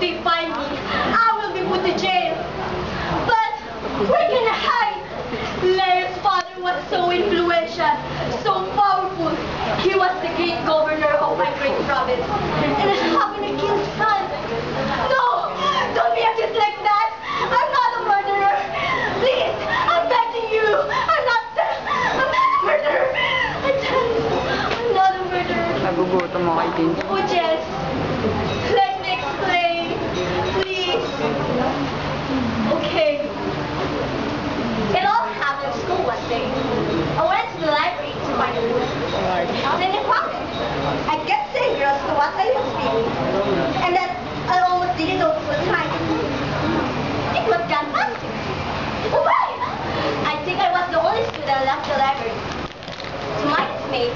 they find me, I will be put to jail. But where can I hide? Leo's father was so influential, so powerful. He was the great governor of my great province. And I happen to kill his son. No! Don't be accused like that! I'm not a murderer! Please! I'm begging you! I'm not a murderer! I'm not a murderer! Nagugutom ako kay Tinky. Oh, Jess. Let me explain. Please. Okay. It all happened in school one day. I went to the library to find a book. Then I found it. I kept saying girls to what I was reading. And then I almost didn't know it was time. It was John Fancy. Oh, wait! I think I was the only student left the library. To my dismay,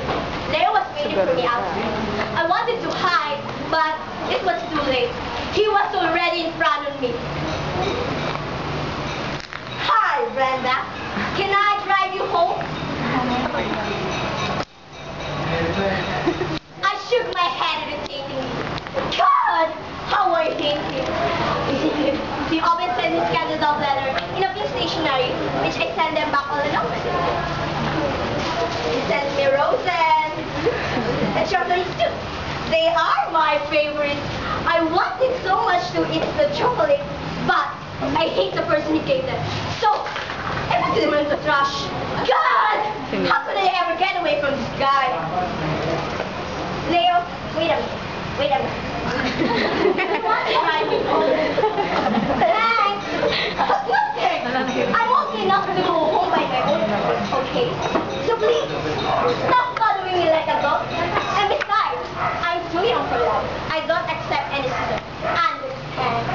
Leo was waiting for me outside. I wanted to hide, but it was too late. He was already in front of me. Hi, Brenda. Can I drive you home? I shook my head irritatingly. God, how I hate him. He always sent his candidate letter in a few stationery, which I send them back all along. He sent me roses and chocolates too. They are my favorites. I wanted so much to eat the chocolate, but I hate the person who gave them. So, I put them in the trash. God! How could I ever get away from this guy? Leo, wait a minute. Wait a minute. Thanks. But nothing. I'm okay enough to go home by my own. Okay? So please, stop following me like a dog. And besides, I'm too young for love. I don't accept any sister. Understand?